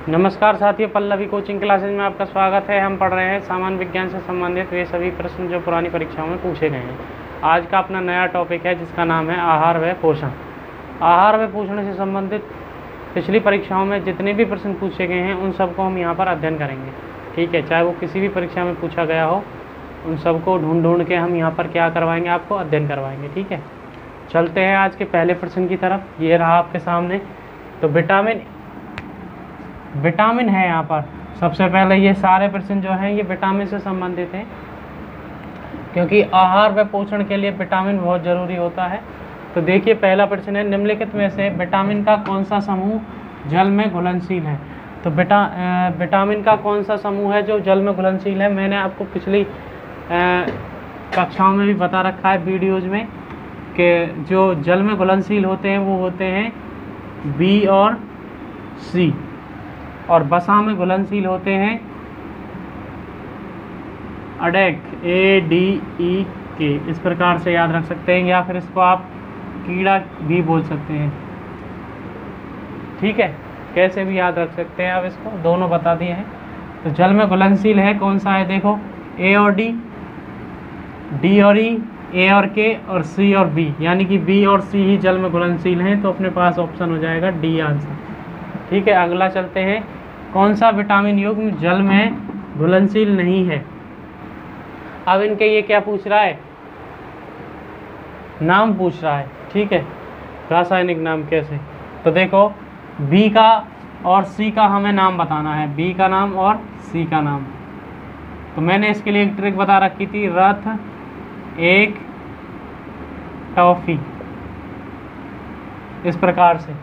नमस्कार साथियों, Pallavi coaching classes में आपका स्वागत है। हम पढ़ रहे हैं सामान्य विज्ञान से संबंधित वे सभी प्रश्न जो पुरानी परीक्षाओं में पूछे गए हैं। आज का अपना नया टॉपिक है जिसका नाम है आहार व पोषण। आहार व पोषण से संबंधित पिछली परीक्षाओं में जितने भी प्रश्न पूछे गए हैं उन सबको हम यहाँ पर अध्ययन करेंगे। ठीक है, चाहे वो किसी भी परीक्षा में पूछा गया हो, उन सबको ढूंढ के हम यहाँ पर क्या करवाएंगे, आपको अध्ययन करवाएंगे। ठीक है, चलते हैं आज के पहले प्रश्न की तरफ। ये रहा आपके सामने। तो विटामिन है यहाँ पर। सबसे पहले ये सारे प्रश्न जो हैं ये विटामिन से संबंधित हैं, क्योंकि आहार व पोषण के लिए विटामिन बहुत ज़रूरी होता है। तो देखिए, पहला प्रश्न है, निम्नलिखित में से विटामिन का कौन सा समूह जल में घुलनशील है। तो विटामिन का कौन सा समूह है जो जल में घुलनशील है। मैंने आपको पिछली कक्षाओं में भी बता रखा है, वीडियोज़ में, कि जो जल में घुलनशील होते हैं वो होते हैं बी और सी, और वसा में घुलनशील होते हैं अडेक ADEK। इस प्रकार से याद रख सकते हैं, या फिर इसको आप कीड़ा भी बोल सकते हैं। ठीक है, कैसे भी याद रख सकते हैं आप इसको, दोनों बता दिए हैं। तो जल में घुलनशील है कौन सा है, देखो A और D, D और E, A और K और C और B, यानी कि B और C ही जल में घुलनशील हैं। तो अपने पास ऑप्शन हो जाएगा D आंसर। ठीक है, अगला चलते हैं। कौन सा विटामिन युग्म जल में घुलनशील नहीं है। अब इनके ये क्या पूछ रहा है, नाम पूछ रहा है। ठीक है, रासायनिक नाम कैसे। तो देखो, बी का और सी का हमें नाम बताना है, बी का नाम और सी का नाम। तो मैंने इसके लिए एक ट्रिक बता रखी थी, रथ एक टॉफी। इस प्रकार से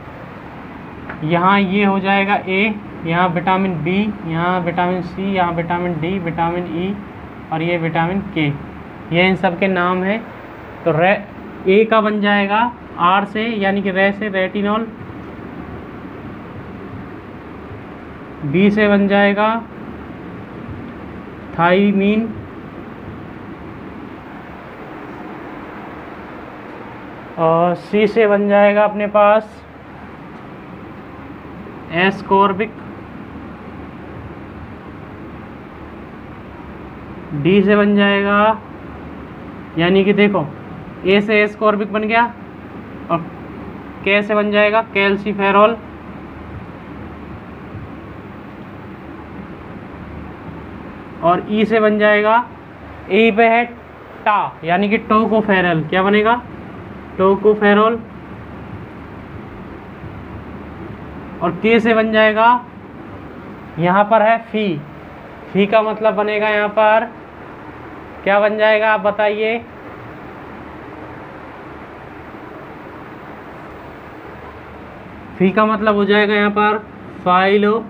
यहाँ ये हो जाएगा A, यहाँ विटामिन B, यहाँ विटामिन C, यहाँ विटामिन D, विटामिन E और ये विटामिन K। ये इन सब के नाम हैं। तो A का बन जाएगा R से, यानी कि रे से रेटिनॉल। B से बन जाएगा थाइमीन, और C से बन जाएगा अपने पास एस्कॉर्बिक। D से बन जाएगा, यानी कि देखो A से एस्कॉर्बिक बन गया, और K से बन जाएगा कैल्सीफेरॉल, और E से बन जाएगा, E पे है टा, यानी कि टोकोफेरल। क्या बनेगा, टोकोफेरॉल। और K से बन जाएगा, यहाँ पर है फी का मतलब बनेगा यहाँ पर क्या बन जाएगा, आप बताइए। फी का मतलब हो जाएगा यहाँ पर फाइलोक्विनोन।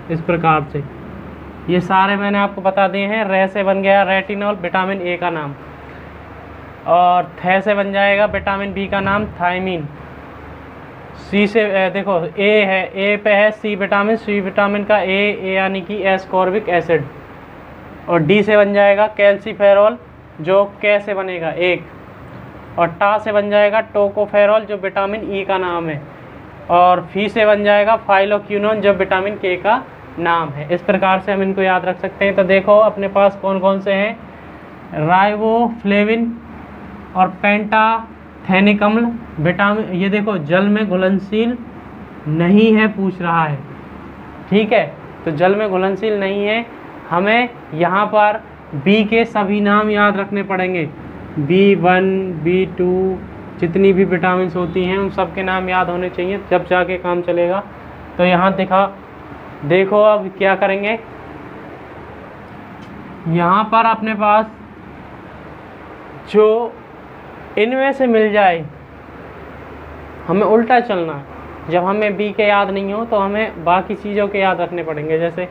इस प्रकार से ये सारे मैंने आपको बता दिए हैं। रे से बन गया रेटिनॉल, विटामिन A का नाम, और थे से बन जाएगा विटामिन B का नाम थाइमीन। C से देखो A है, A पे है C विटामिन का A यानी कि एस्कॉर्बिक एसिड, और D से बन जाएगा कैल्सीफेरॉल, जो K से बनेगा एक, और टा से बन जाएगा टोकोफेरॉल, जो विटामिन E का नाम है, और फी से बन जाएगा फाइलोक्विनोन, जो विटामिन K का नाम है। इस प्रकार से हम इनको याद रख सकते हैं। तो देखो अपने पास कौन कौन से हैं, राइबोफ्लेविन और पेंटाथेनिक अम्ल। विटामिन ये देखो जल में घुलनशील नहीं है पूछ रहा है। ठीक है, तो जल में घुलनशील नहीं है, हमें यहाँ पर B के सभी नाम याद रखने पड़ेंगे। B1 B2 जितनी भी विटामिन होती हैं उन सब के नाम याद होने चाहिए, जब जाके काम चलेगा। तो यहाँ देखो अब क्या करेंगे, यहाँ पर अपने पास जो इनमें से मिल जाए, हमें उल्टा चलना है। जब हमें B के याद नहीं हो तो हमें बाकी चीज़ों के याद रखने पड़ेंगे। जैसे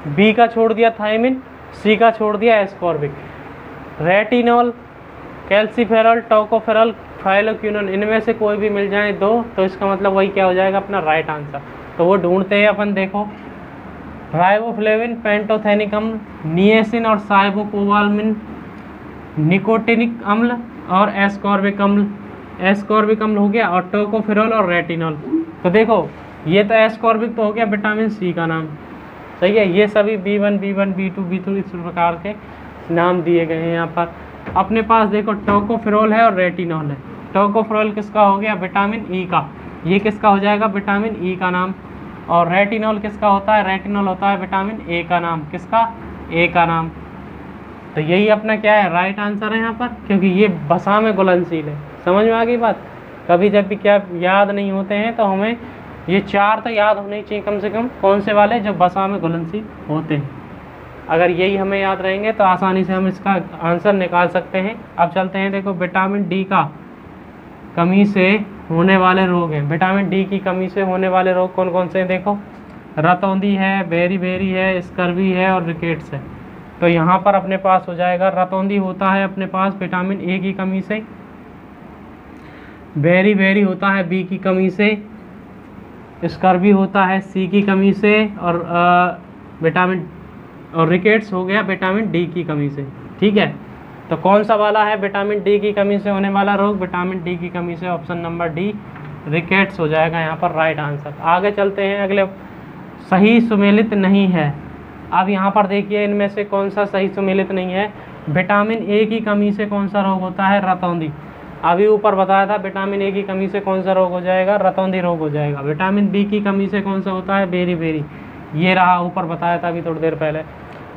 B का छोड़ दिया थाइमिन, C का छोड़ दिया ascorbic, retinol, calciferol, tocopherol, phylloquinone, इनमें से कोई भी मिल जाए दो, तो इसका मतलब वही क्या हो जाएगा, अपना राइट आंसर। तो वो ढूंढते हैं अपन। देखो राइबोफ्लेविन, पेंटोथेनिक अम्ल, निएसिन और साइबोकोबाल्मिन, निकोटिनिक अम्ल और एस्कॉर्बिक अम्ल। एस्कॉर्बिक अम्ल हो गया, और टोकोफेरोल और रेटिनॉल। तो देखो ये तो एस्कॉर्बिक तो हो गया विटामिन सी का नाम, सही है। ये सभी B1 B1 B2 B3 इस प्रकार के नाम दिए गए हैं यहाँ पर। अपने पास देखो टोकोफेरोल है और रेटिनॉल है। टोकोफेरोल किसका हो गया, विटामिन ई का, ये किसका हो जाएगा, विटामिन ई का नाम। और रेटिनॉल किसका होता है, रेटिनॉल होता है विटामिन ए का नाम, किसका, ए का नाम। तो यही अपना क्या है, राइट आंसर है यहाँ पर, क्योंकि ये वसा में घुलनशील है। समझ में आ गई बात। कभी जब भी क्या याद नहीं होते हैं तो हमें ये 4 तो याद होने चाहिए कम से कम, कौन से वाले, जो वसा में घुलनशील होते हैं। अगर यही हमें याद रहेंगे तो आसानी से हम इसका आंसर निकाल सकते हैं। अब चलते हैं, देखो विटामिन डी का कमी से होने वाले रोग हैं। विटामिन डी की कमी से होने वाले रोग कौन कौन से हैं, देखो रतौंधी है, बेरी है, स्कर्वी है और रिकेट्स है। तो यहाँ पर अपने पास हो जाएगा, रतौंधी होता है अपने पास विटामिन ए की कमी से, बेरी होता है बी की कमी से, स्कर्वी होता है सी की कमी से, और विटामिन और रिकेट्स हो गया विटामिन डी की कमी से। ठीक है, तो कौन सा वाला है विटामिन डी की कमी से होने वाला रोग, विटामिन डी की कमी से, ऑप्शन नंबर डी रिकेट्स हो जाएगा यहाँ पर राइट आंसर। आगे चलते हैं, अगले सही सुमेलित नहीं है। अब यहाँ पर देखिए इनमें से कौन सा सही सुमेलित नहीं है। विटामिन ए की कमी से कौन सा रोग होता है, रतौंधी। अभी ऊपर बताया था विटामिन ए की कमी से कौन सा रोग हो जाएगा, रतौंधी रोग हो जाएगा। विटामिन बी की कमी से कौन सा होता है, बेरी, ये रहा ऊपर बताया था अभी थोड़ी देर पहले।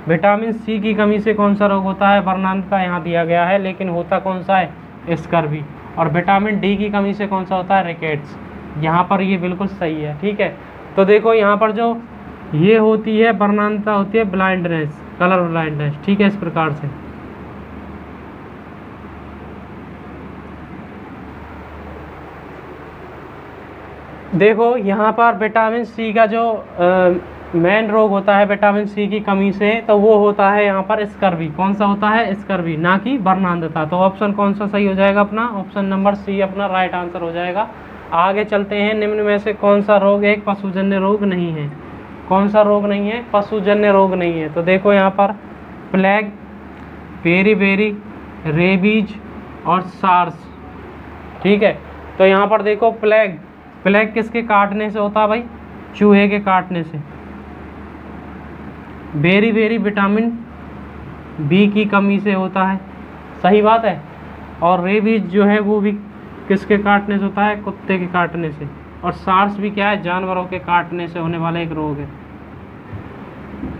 विटामिन सी की कमी से कौन सा रोग होता है, वर्णांतता यहाँ दिया गया है, लेकिन होता कौन सा है, स्कर्वी। और विटामिन डी की कमी से कौन सा होता है, रिकेट्स। यहाँ पर ये बिल्कुल सही है। ठीक है, तो देखो यहाँ पर जो ये होती है वर्णांतता होती है ब्लाइंडनेस, कलर ब्लाइंडनेस। ठीक है, इस प्रकार से देखो यहाँ पर विटामिन सी का जो मेन रोग होता है विटामिन सी की कमी से, तो वो होता है यहाँ पर स्कर्वी। कौन सा होता है, स्कर्वी, ना कि वर्णांतता। तो ऑप्शन कौन सा सही हो जाएगा अपना, ऑप्शन नंबर सी अपना राइट आंसर हो जाएगा। आगे चलते हैं, निम्न में से कौन सा रोग एक पशुजन्य रोग नहीं है। कौन सा रोग नहीं है, पशुजन्य रोग नहीं है। तो देखो यहाँ पर प्लेग, बेरी, रेबीज और सार्स। ठीक है, तो यहाँ पर देखो प्लेग किसके काटने से होता है भाई, चूहे के काटने से। बेरी विटामिन बी की कमी से होता है, सही बात है। और रेबीज जो है वो भी किसके काटने से होता है, कुत्ते के काटने से। और सार्स भी क्या है, जानवरों के काटने से होने वाला एक रोग है।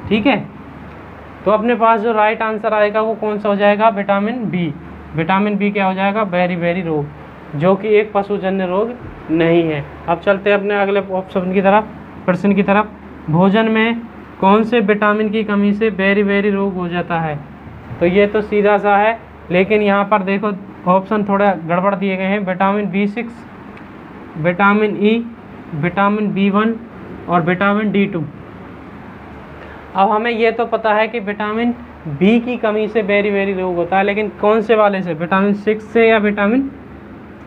ठीक है, तो अपने पास जो राइट आंसर आएगा वो कौन सा हो जाएगा, विटामिन बी। विटामिन बी क्या हो जाएगा, बेरी रोग, जो कि एक पशुजन्य रोग नहीं है। अब चलते हैं अपने अगले ऑप्शन की तरफ, प्रश्न की तरफ। भोजन में कौन से विटामिन की कमी से बेरी रोग हो जाता है। तो ये तो सीधा सा है, लेकिन यहाँ पर देखो ऑप्शन थोड़ा गड़बड़ दिए गए हैं। Vitamin B6, vitamin E, vitamin B1 और विटामिन D2। अब हमें ये तो पता है कि विटामिन बी की कमी से बेरी रोग होता है, लेकिन कौन से वाले से, विटामिन 6 से या विटामिन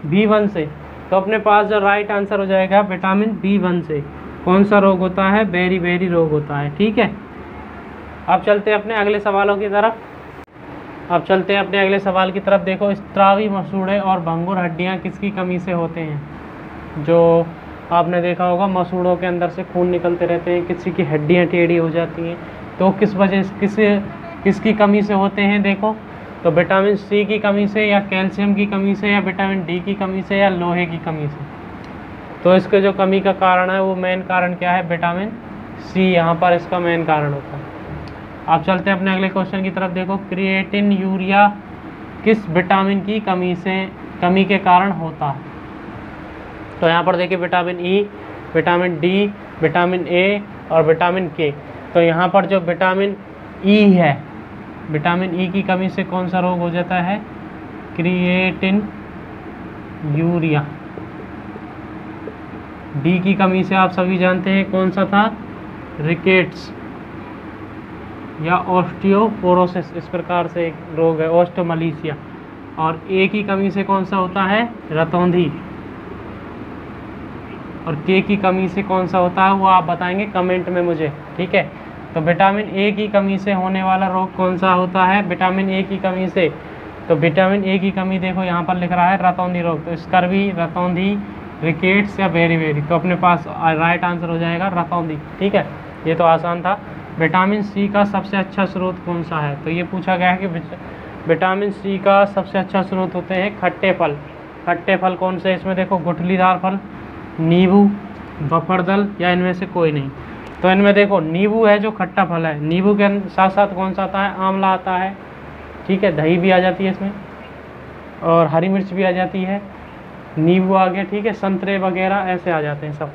B1 से। तो अपने पास जो राइट आंसर हो जाएगा विटामिन B1 से। कौन सा रोग होता है, बेरी रोग होता है। ठीक है, अब चलते हैं अपने अगले सवालों की तरफ। अब चलते हैं अपने अगले सवाल की तरफ। देखो स्त्रावी मसूड़े और भंगुर हड्डियाँ किसकी कमी से होते हैं। जो आपने देखा होगा मसूड़ों के अंदर से खून निकलते रहते हैं, किसी की हड्डियाँ टेढ़ी हो जाती हैं, तो किस वजह से किसकी कमी से होते हैं। देखो तो विटामिन सी की कमी से, या कैल्शियम की कमी से, या विटामिन डी की कमी से, या लोहे की कमी से। तो इसके जो कमी का कारण है वो मेन कारण क्या है, विटामिन सी यहाँ पर इसका मेन कारण होता है। आप चलते हैं अपने अगले क्वेश्चन की तरफ। देखो क्रिएटिन यूरिया किस विटामिन की कमी के कारण होता है। तो यहाँ पर देखिए vitamin E, vitamin D, vitamin A और विटामिन के। तो यहाँ पर जो विटामिन ई है, विटामिन ई की कमी से कौन सा रोग हो जाता है, क्रिएटिन यूरिया। डी की कमी से आप सभी जानते हैं कौन सा था, रिकेट्स या ऑस्टियोपोरोसिस, इस प्रकार से एक रोग है, ऑस्टियोमलेशिया। और ए की कमी से कौन सा होता है, रतौंधी। और के की कमी से कौन सा होता है वो आप बताएंगे कमेंट में मुझे। ठीक है, तो विटामिन ए की कमी से होने वाला रोग कौन सा होता है, विटामिन ए की कमी से तो विटामिन ए की कमी देखो यहाँ पर लिख रहा है रतौंधी रोग, तो स्कर्वी, रतौंधी, रिकेट्स या बेरी, तो अपने पास राइट आंसर हो जाएगा रतौंधी। ठीक है, ये तो आसान था। विटामिन सी का सबसे अच्छा स्रोत कौन सा है? तो ये पूछा गया है कि विटामिन सी का सबसे अच्छा स्रोत होते हैं खट्टे फल। खट्टे फल कौन से? इसमें देखो गुठलीदार फल, नींबू, बफरदल या इनमें से कोई नहीं। तो इनमें देखो नींबू है जो खट्टा फल है, नींबू के साथ साथ कौन सा आता है? आंवला आता है। ठीक है, दही भी आ जाती है इसमें, और हरी मिर्च भी आ जाती है, नींबू आ गया। ठीक है, संतरे वगैरह ऐसे आ जाते हैं सब।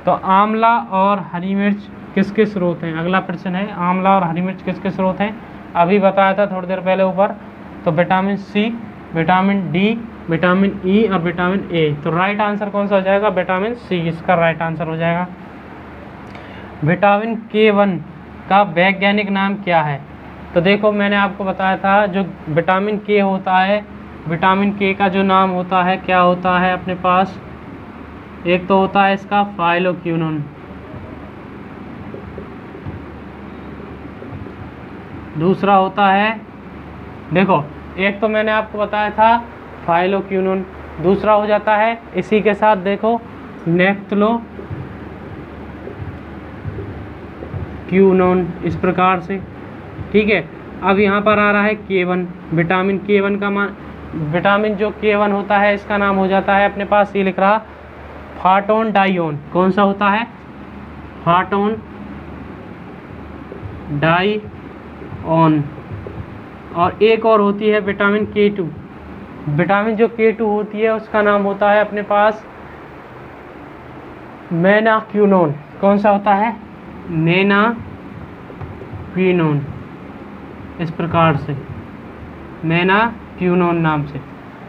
तो आंवला और हरी मिर्च किसके स्रोत हैं? अगला प्रश्न है, आंवला और हरी मिर्च किसके स्रोत हैं? अभी बताया था थोड़ी देर पहले ऊपर। तो vitamin C, vitamin D, vitamin E और विटामिन ए। तो राइट आंसर कौन सा हो जाएगा? विटामिन सी इसका राइट आंसर हो जाएगा। विटामिन K1 का वैज्ञानिक नाम क्या है? तो देखो मैंने आपको बताया था जो विटामिन के होता है, विटामिन के का जो नाम होता है क्या होता है अपने पास? एक तो होता है इसका फाइलोक्विनोन, दूसरा होता है, देखो एक तो मैंने आपको बताया था फाइलोक्विनोन, दूसरा हो जाता है इसी के साथ देखो नेफ्थलोक्विनोन, इस प्रकार से। ठीक है, अब यहाँ पर आ रहा है K1, विटामिन K1 का विटामिन जो K1 होता है इसका नाम हो जाता है अपने पास, ये लिख रहा फाटोन डाइओन। कौन सा होता है? फाटोन डाइओन। और एक और होती है विटामिन K2, विटामिन जो K2 होती है उसका नाम होता है अपने पास मेनाक्विनोन। कौन सा होता है? मेनाक्विनोन, इस प्रकार से मेनाक्विनोन नाम से।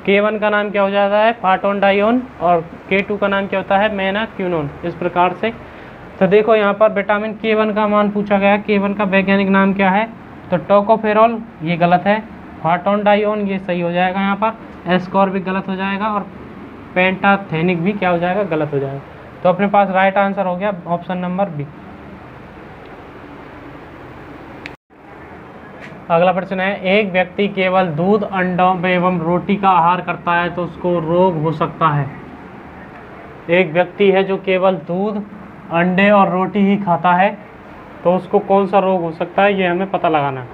K1 का नाम क्या हो जाता है? फाटोन डाइओन, और K2 का नाम क्या होता है? मेनाक्विनोन, इस प्रकार से। तो देखो यहाँ पर विटामिन K1 का मान पूछा गया है, K1 का वैज्ञानिक नाम क्या है? तो टोकोफेरोल, ये गलत है। फाटोन डाइओन ये सही हो जाएगा, यहाँ पर एस्कॉर्बिक गलत हो जाएगा, और पेंटाथेनिक भी क्या हो जाएगा? गलत हो जाएगा। तो अपने पास राइट आंसर हो गया ऑप्शन नंबर बी। अगला प्रश्न है, एक व्यक्ति केवल दूध, अंडों एवं रोटी का आहार करता है तो उसको रोग हो सकता है। एक व्यक्ति है जो केवल दूध, अंडे और रोटी ही खाता है तो उसको कौन सा रोग हो सकता है, ये हमें पता लगाना है।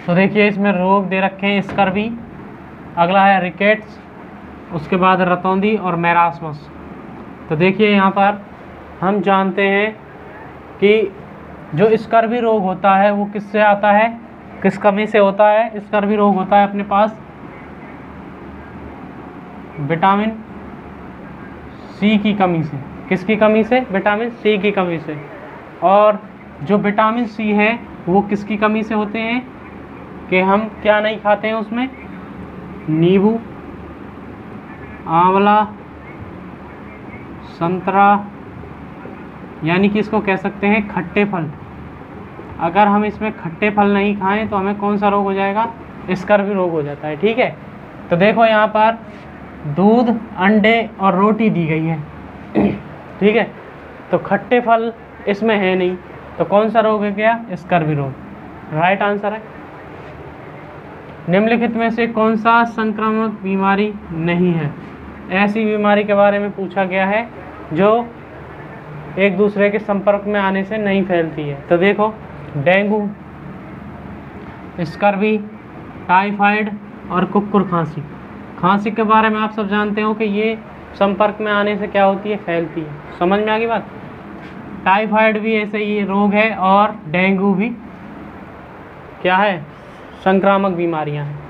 तो देखिए इसमें रोग दे रखे हैं स्कर्वी, अगला है रिकेट्स, उसके बाद रतौंधी और मैरास्मस। तो देखिए यहाँ पर हम जानते हैं कि जो स्कर्वी रोग होता है वो किससे आता है? किस कमी से होता है? स्कर्वी रोग होता है अपने पास विटामिन सी की कमी से। किसकी कमी से? विटामिन सी की कमी से। और जो विटामिन सी है वो किसकी कमी से होते हैं कि हम क्या नहीं खाते हैं उसमें? नींबू, आंवला, संतरा, यानी कि इसको कह सकते हैं खट्टे फल। अगर हम इसमें खट्टे फल नहीं खाएं तो हमें कौन सा रोग हो जाएगा? स्कर्वी रोग हो जाता है। ठीक है, तो देखो यहाँ पर दूध, अंडे और रोटी दी गई है। ठीक है, तो खट्टे फल इसमें है नहीं, तो कौन सा रोग है? क्या? स्कर्वी रोग, राइट आंसर है। निम्नलिखित में से कौन सा संक्रामक बीमारी नहीं है? ऐसी बीमारी के बारे में पूछा गया है जो एक दूसरे के संपर्क में आने से नहीं फैलती है। तो देखो डेंगू, स्कर्वी, टाइफाइड और कुक्कुर खांसी। खांसी के बारे में आप सब जानते हो कि ये संपर्क में आने से क्या होती है? फैलती है। समझ में आ गई बात? टाइफाइड भी ऐसे ही रोग है और डेंगू भी क्या है? संक्रामक बीमारियां हैं।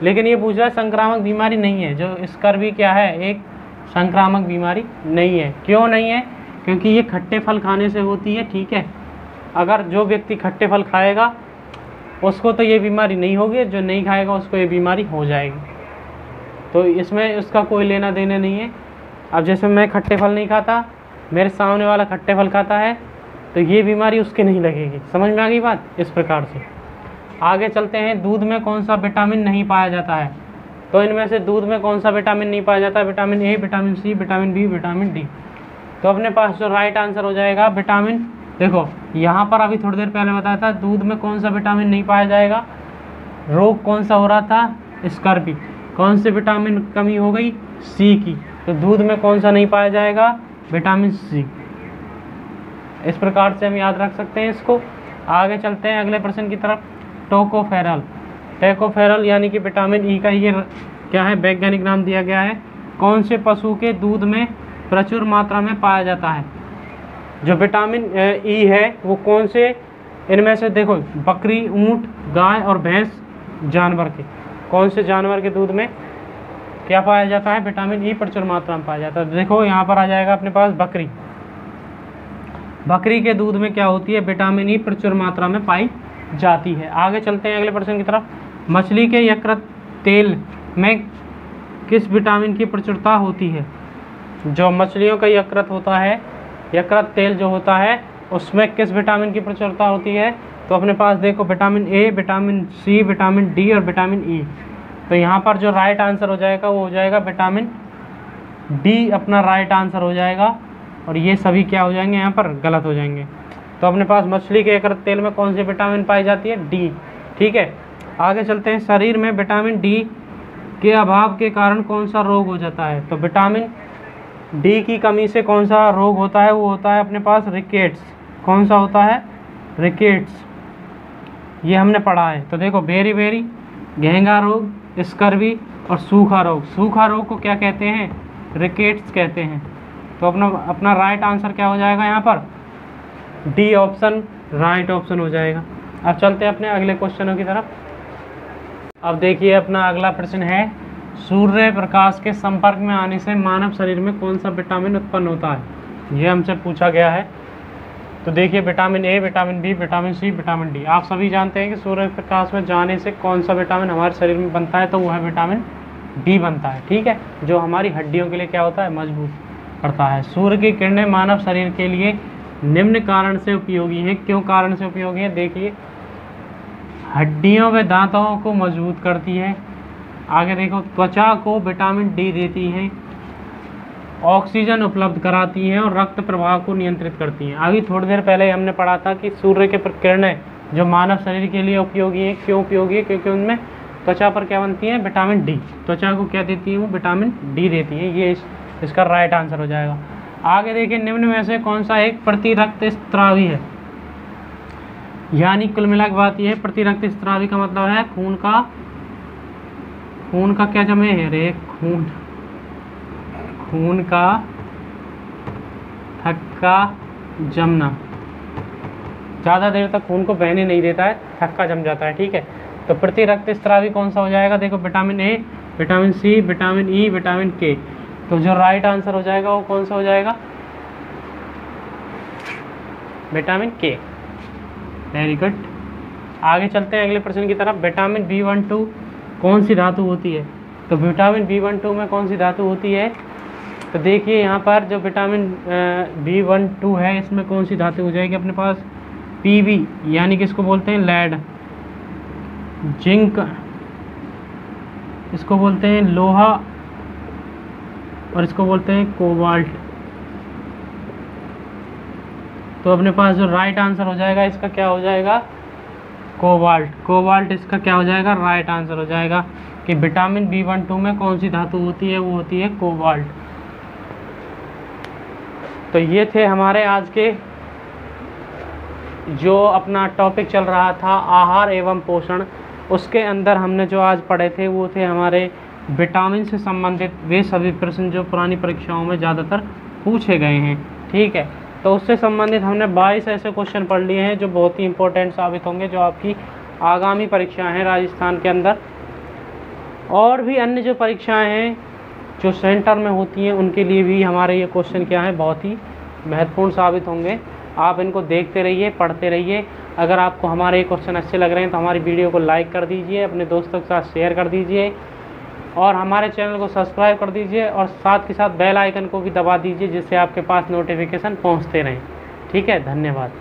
लेकिन ये पूछ रहा है संक्रामक बीमारी नहीं है। जो स्कर्वी क्या है? एक संक्रामक बीमारी नहीं है। क्यों नहीं है? क्योंकि ये खट्टे फल खाने से होती है। ठीक है, अगर जो व्यक्ति खट्टे फल खाएगा उसको तो ये बीमारी नहीं होगी, जो नहीं खाएगा उसको ये बीमारी हो जाएगी। तो इसमें उसका कोई लेना देना नहीं है। अब जैसे मैं खट्टे फल नहीं खाता, मेरे सामने वाला खट्टे फल खाता है, तो ये बीमारी उसके नहीं लगेगी। समझ में आ गई बात? इस प्रकार से आगे चलते हैं। दूध में कौन सा विटामिन नहीं पाया जाता है? तो इनमें से दूध में कौन सा विटामिन नहीं पाया जाता है? Vitamin A, vitamin C, vitamin B, vitamin D. तो अपने पास जो राइट आंसर हो जाएगा विटामिन, देखो यहाँ पर अभी थोड़ी देर पहले बताया था दूध में कौन सा विटामिन नहीं पाया जाएगा? रोग कौन सा हो रहा था, स्कर्वी। कौन से विटामिन कमी हो गई, सी की। तो दूध में कौन सा नहीं पाया जाएगा, विटामिन सी। इस प्रकार से हम याद रख सकते हैं इसको। आगे चलते हैं अगले प्रश्न की तरफ। टोकोफेरल, टोकोफेरल यानी कि विटामिन ई का ये क्या है, वैज्ञानिक नाम दिया गया है। कौन से पशु के दूध में प्रचुर मात्रा में पाया जाता है। जो विटामिन ई है वो कौन से इनमें से, देखो बकरी, ऊंट, गाय और भैंस जानवर के, कौन से जानवर के दूध में क्या पाया जाता है, विटामिन ई प्रचुर मात्रा में पाया जाता है। देखो यहाँ पर आ जाएगा अपने पास बकरी। बकरी के दूध में क्या होती है, विटामिन ई प्रचुर मात्रा में पाई जाती है। आगे चलते हैं अगले प्रश्न की तरफ। मछली के यकृत तेल में किस विटामिन की प्रचुरता होती है। जो मछलियों का यकृत होता है, यकृत तेल जो होता है, उसमें किस विटामिन की प्रचुरता होती है। तो अपने पास देखो vitamin A, vitamin C, vitamin D और विटामिन ई। तो यहाँ पर जो राइट आंसर हो जाएगा वो हो जाएगा विटामिन डी, अपना राइट आंसर हो जाएगा। और ये सभी क्या हो जाएंगे, यहाँ पर गलत हो जाएंगे। तो अपने पास मछली के यकृत तेल में कौन सी विटामिन पाई जाती है, डी। ठीक है, आगे चलते हैं। शरीर में विटामिन डी के अभाव के कारण कौन सा रोग हो जाता है। तो विटामिन डी की कमी से कौन सा रोग होता है, वो होता है अपने पास रिकेट्स। कौन सा होता है, रिकेट्स, ये हमने पढ़ा है। तो देखो बेरी बेरी, घेंगा रोग, स्कर्वी और सूखा रोग। सूखा रोग को क्या कहते हैं, रिकेट्स कहते हैं। तो अपना राइट आंसर क्या हो जाएगा यहाँ पर, डी ऑप्शन राइट ऑप्शन हो जाएगा। अब चलते हैं अपने अगले क्वेश्चनों की तरफ। अब देखिए अपना अगला प्रश्न है, सूर्य प्रकाश के संपर्क में आने से मानव शरीर में कौन सा विटामिन उत्पन्न होता है, ये हमसे पूछा गया है। तो देखिए vitamin A, vitamin B, vitamin C, vitamin D. आप सभी जानते हैं कि सूर्य प्रकाश में जाने से कौन सा विटामिन हमारे शरीर में बनता है, तो वह विटामिन डी बनता है। ठीक है, जो हमारी हड्डियों के लिए क्या होता है, मजबूत करता है। सूर्य की किरणें मानव शरीर के लिए निम्न कारण से उपयोगी हैं। क्यों कारण से उपयोगी है, देखिए हड्डियों व दांतों को मजबूत करती है। आगे देखो त्वचा को विटामिन डी देती है, ऑक्सीजन उपलब्ध कराती हैं और रक्त प्रवाह को नियंत्रित करती हैं। अभी थोड़ी देर पहले हमने पढ़ा था कि सूर्य के किरणें जो मानव शरीर के लिए उपयोगी है। क्यों उपयोगी है, क्योंकि उनमें त्वचा पर क्या बनती है, विटामिन डी। त्वचा को क्या देती है, वो विटामिन डी देती है। ये इसका राइट आंसर हो जाएगा। आगे देखिए निम्न में से कौन सा एक प्रतिरक्त स्त्रावी है। यानी कुल मिला के बात यह है, प्रतिरक्त स्त्रावी का मतलब है खून का क्या जमे है रे, खून का थक्का जमना। ज़्यादा देर तक खून को बहने नहीं देता है, थक्का जम जाता है। ठीक है, तो प्रतिरक्त स्त्रावी कौन सा हो जाएगा, देखो vitamin A, vitamin C, vitamin E, vitamin K. तो जो राइट आंसर हो जाएगा वो कौन सा हो जाएगा, विटामिन के। Very good. आगे चलते हैं अगले प्रश्न की तरफ। विटामिन B12 कौन सी धातु होती है। तो विटामिन B12 में कौन सी धातु होती है, तो देखिए यहाँ पर जो विटामिन B12 है इसमें कौन सी धातु हो जाएगी अपने पास, Pb, यानी कि इसको बोलते हैं लेड, जिंक इसको बोलते हैं लोहा, और इसको बोलते हैं कोबाल्ट। तो अपने पास जो राइट आंसर हो जाएगा इसका क्या हो जाएगा, कोबाल्ट। कोबाल्ट इसका क्या हो जाएगा, राइट आंसर हो जाएगा कि विटामिन B12 में कौन सी धातु होती है, वो होती है कोबाल्ट। तो ये थे हमारे आज के जो अपना टॉपिक चल रहा था आहार एवं पोषण, उसके अंदर हमने जो आज पढ़े थे वो थे हमारे विटामिन से संबंधित वे सभी प्रश्न जो पुरानी परीक्षाओं में ज़्यादातर पूछे गए हैं। ठीक है, तो उससे संबंधित हमने 22 ऐसे क्वेश्चन पढ़ लिए हैं जो बहुत ही इंपॉर्टेंट साबित होंगे, जो आपकी आगामी परीक्षाएं हैं राजस्थान के अंदर, और भी अन्य जो परीक्षाएं हैं जो सेंटर में होती हैं उनके लिए भी हमारे ये क्वेश्चन क्या है, बहुत ही महत्वपूर्ण साबित होंगे। आप इनको देखते रहिए, पढ़ते रहिए। अगर आपको हमारे ये क्वेश्चन अच्छे लग रहे हैं तो हमारी वीडियो को लाइक कर दीजिए, अपने दोस्तों के साथ शेयर कर दीजिए, और हमारे चैनल को सब्सक्राइब कर दीजिए, और साथ के साथ बेल आइकन को भी दबा दीजिए जिससे आपके पास नोटिफिकेशन पहुंचते रहें। ठीक है, धन्यवाद।